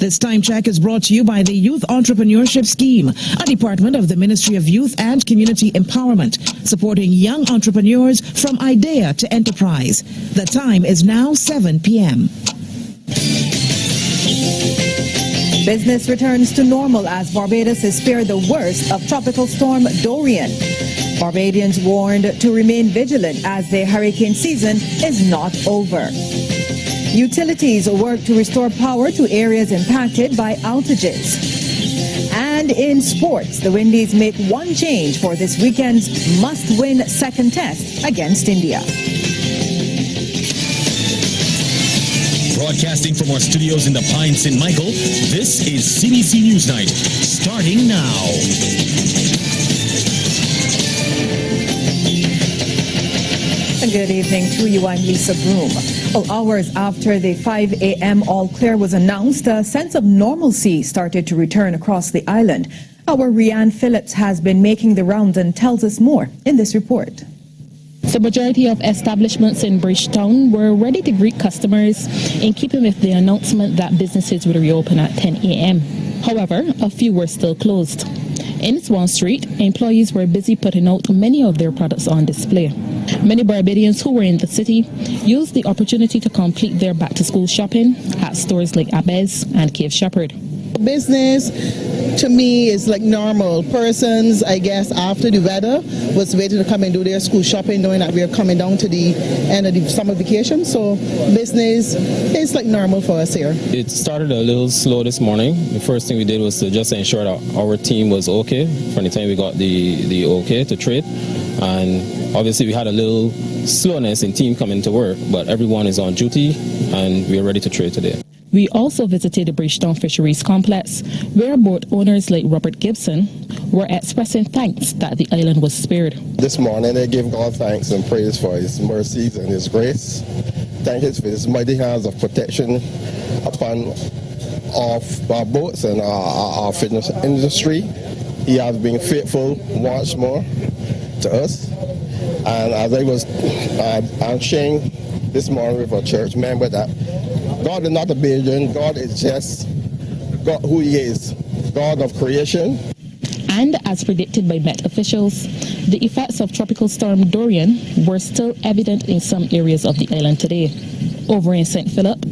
This time check is brought to you by the Youth Entrepreneurship Scheme, a department of the Ministry of Youth and Community Empowerment, supporting young entrepreneurs from idea to enterprise. The time is now 7 p.m. Business returns to normal as Barbados is spared the worst of Tropical Storm Dorian. Barbadians warned to remain vigilant as the hurricane season is not over. Utilities work to restore power to areas impacted by outages. And in sports, the Windies make one change for this weekend's must-win second test against India. Broadcasting from our studios in the Pine St. Michael, this is CBC Newsnight, starting now. Good evening to you. I'm Lisa Broom. Well, hours after the 5 a.m. all clear was announced, a sense of normalcy started to return across the island. Our Rianne Phillips has been making the rounds and tells us more in this report. The majority of establishments in Bridgetown were ready to greet customers in keeping with the announcement that businesses would reopen at 10 a.m. However, a few were still closed. In Swan Street, employees were busy putting out many of their products on display. Many Barbadians who were in the city used the opportunity to complete their back-to-school shopping at stores like Abez and Cave Shepherd. Business to me is like normal. Persons, I guess, after the weather was waiting to come and do their school shopping, knowing that we are coming down to the end of the summer vacation. So business is like normal for us here. It started a little slow this morning. The first thing we did was to just ensure that our team was okay from the time we got the okay to trade. And obviously we had a little slowness in team coming to work, but everyone is on duty and we are ready to trade today. We also visited the Bridgetown Fisheries Complex, where boat owners like Robert Gibson were expressing thanks that the island was spared. This morning they give God thanks and praise for His mercies and His grace. Thank Him for His mighty hands of protection upon our boats and our fitness industry. He has been faithful once more to us. And as I was sharing this morning with a church member that God is not a Bajan. God is just God who He is, God of creation. And as predicted by Met officials, the effects of Tropical Storm Dorian were still evident in some areas of the island today. Over in St. Philip,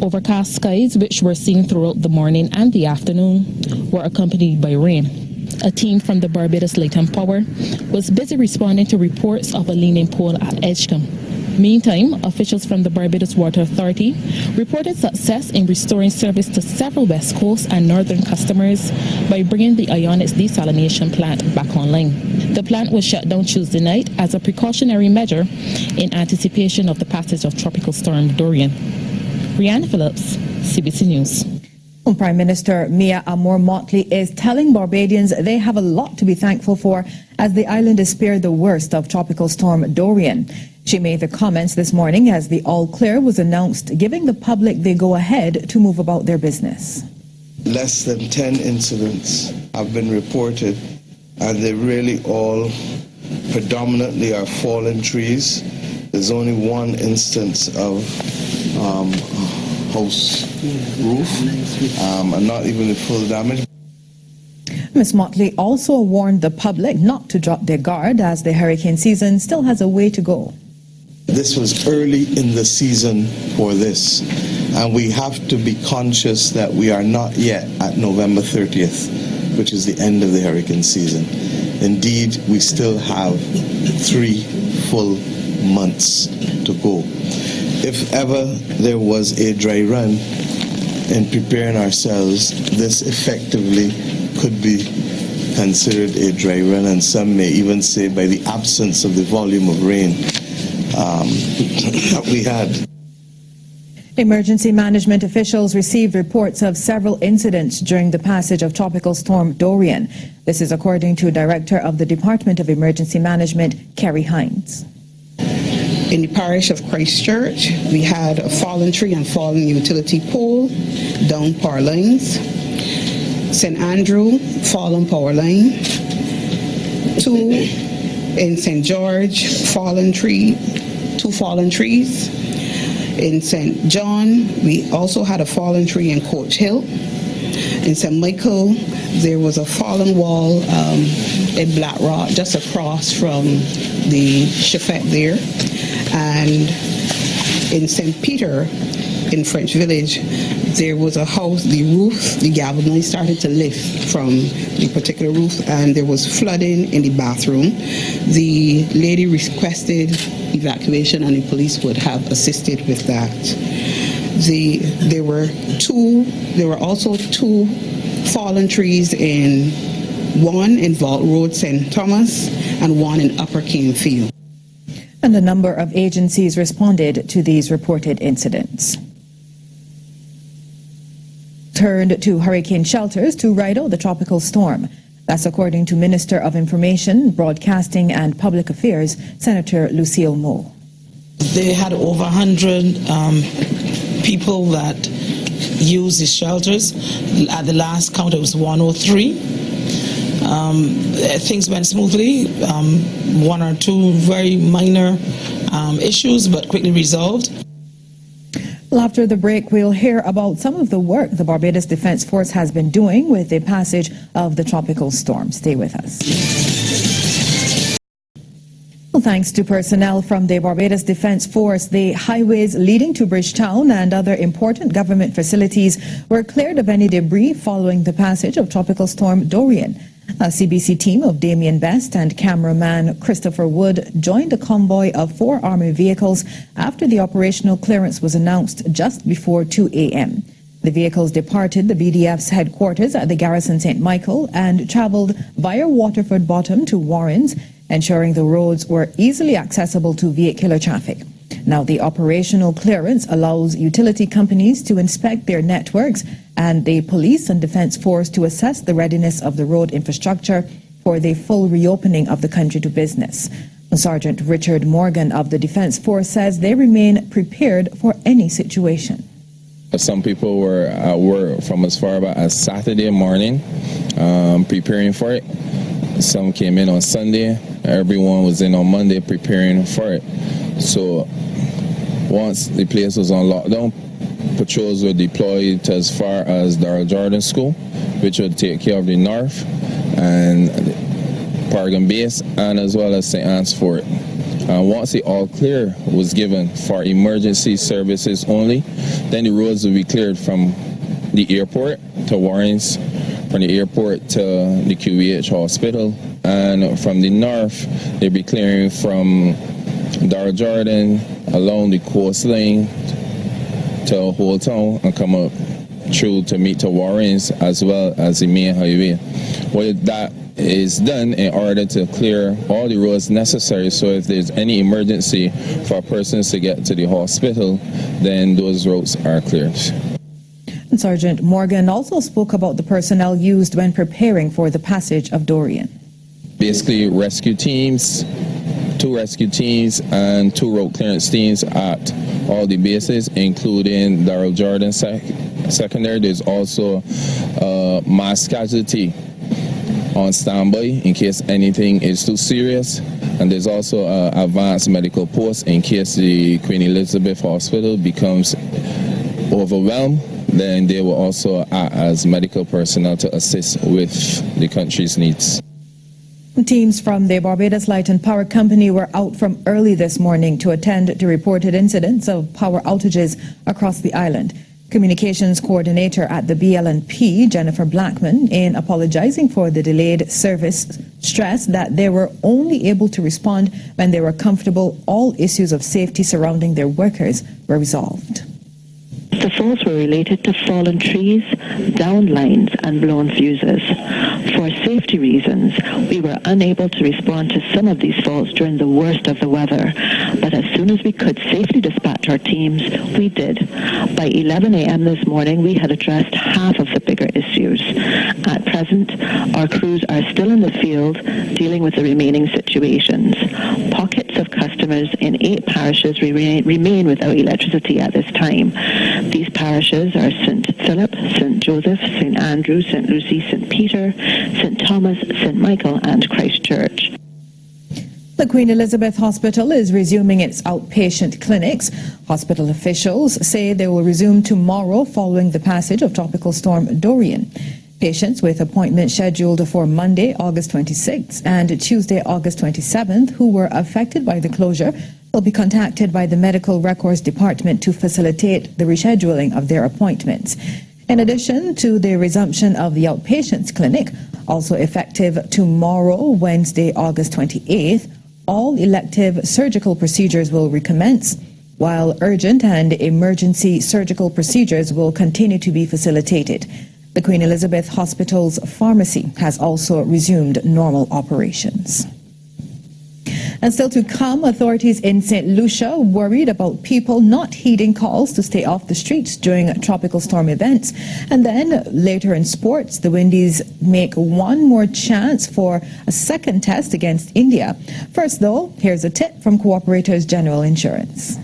overcast skies, which were seen throughout the morning and the afternoon, were accompanied by rain. A team from the Barbados Light and Power was busy responding to reports of a leaning pole at Edgecombe. Meantime, officials from the Barbados Water Authority reported success in restoring service to several West Coast and Northern customers by bringing the Ionics desalination plant back online. The plant was shut down Tuesday night as a precautionary measure in anticipation of the passage of Tropical Storm Dorian. Rianne Phillips, CBC News. Prime Minister Mia Motley is telling Barbadians they have a lot to be thankful for as the island is spared the worst of Tropical Storm Dorian. She made the comments this morning as the all clear was announced, giving the public the go-ahead to move about their business. Less than 10 incidents have been reported, and they really all predominantly are fallen trees. There's only one instance of house roof, and not even the full damage. Ms. Motley also warned the public not to drop their guard as the hurricane season still has a way to go. This was early in the season for this, and we have to be conscious that we are not yet at November 30th, which is the end of the hurricane season. Indeed, we still have 3 full months to go. If ever there was a dry run in preparing ourselves, this effectively could be considered a dry run, and some may even say by the absence of the volume of rain that we had. Emergency management officials received reports of several incidents during the passage of Tropical Storm Dorian. This is according to Director of the Department of Emergency Management, Kerry Hines. In the parish of Christchurch, we had a fallen tree and fallen utility pole, down power lines. St. Andrew, fallen power line. 2 in St. George, fallen tree, 2 fallen trees. In St. John, we also had a fallen tree in Coach Hill. In St. Michael, there was a fallen wall in Black Rock, just across from the Chefette there. And in St. Peter, in French Village, there was a house, the roof, the galvanized started to lift from the particular roof, and there was flooding in the bathroom. The lady requested evacuation, and the police would have assisted with that. There were also two fallen trees one in Vault Road, St. Thomas, and one in Upper Canefield. And a number of agencies responded to these reported incidents. Turned to hurricane shelters to ride out the tropical storm. That's according to Minister of Information, Broadcasting and Public Affairs, Senator Lucille Moe. They had over 100 people that used the shelters. At the last count, it was 103. Things went smoothly. One or two very minor issues, but quickly resolved. Well, after the break, we'll hear about some of the work the Barbados Defence Force has been doing with the passage of the tropical storm. Stay with us. Well, thanks to personnel from the Barbados Defence Force, the highways leading to Bridgetown and other important government facilities were cleared of any debris following the passage of Tropical Storm Dorian. A CBC team of Damien Best and cameraman Christopher Wood joined a convoy of 4 Army vehicles after the operational clearance was announced just before 2 a.m. The vehicles departed the BDF's headquarters at the Garrison St. Michael and traveled via Waterford Bottom to Warrens, ensuring the roads were easily accessible to vehicular traffic. Now, the operational clearance allows utility companies to inspect their networks and the police and defence force to assess the readiness of the road infrastructure for the full reopening of the country to business. Sergeant Richard Morgan of the Defence Force says they remain prepared for any situation. Some people were at work from as far back as Saturday morning, preparing for it. Some came in on Sunday. Everyone was in on Monday preparing for it. So once the place was on lockdown, patrols were deployed to as far as Darrell Jordan School, which would take care of the north and Paragon Base, and as well as St. Anne's Fort. Once the all clear was given for emergency services only, then the roads will be cleared from the airport to Warrens, from the airport to the QEH hospital, and from the north they'll be clearing from Darrell Jordan along the coastline to Whole Town and come up through to meet to Warrens as well as the main highway. Well, that is done in order to clear all the roads necessary, so if there's any emergency for persons to get to the hospital, then those roads are cleared. And Sergeant Morgan also spoke about the personnel used when preparing for the passage of Dorian. Basically, rescue teams, 2 rescue teams and 2 road clearance teams at all the bases, including Darrell Jordan Secondary. There's also mass casualty on standby in case anything is too serious, and there's also advanced medical post in case the Queen Elizabeth Hospital becomes overwhelmed. Then they will also act as medical personnel to assist with the country's needs. Teams from the Barbados Light and Power Company were out from early this morning to attend to reported incidents of power outages across the island. Communications coordinator at the BL&P, Jennifer Blackman, in apologizing for the delayed service, stressed that they were only able to respond when they were comfortable all issues of safety surrounding their workers were resolved. The faults were related to fallen trees, downed lines and blown fuses. For safety reasons, we were unable to respond to some of these faults during the worst of the weather, but as soon as we could safely dispatch our teams, we did. By 11 a.m. this morning, we had addressed half of the bigger issues. At present, our crews are still in the field dealing with the remaining situations. Pockets of customers in 8 parishes remain without electricity at this time. These parishes are St. Philip, St. Joseph, St. Andrew, St. Lucy, St. Peter, St. Thomas, St. Michael and Christchurch. The Queen Elizabeth Hospital is resuming its outpatient clinics. Hospital officials say they will resume tomorrow following the passage of Tropical Storm Dorian. Patients with appointments scheduled for Monday, August 26th and Tuesday, August 27th who were affected by the closure will be contacted by the Medical Records Department to facilitate the rescheduling of their appointments. In addition to the resumption of the outpatients clinic, also effective tomorrow, Wednesday, August 28th, all elective surgical procedures will recommence, while urgent and emergency surgical procedures will continue to be facilitated. The Queen Elizabeth Hospital's pharmacy has also resumed normal operations. And still to come, authorities in St. Lucia worried about people not heeding calls to stay off the streets during tropical storm events. And then later in sports, the Windies make one more chance for a second test against India. First though, here's a tip from Cooperators General Insurance.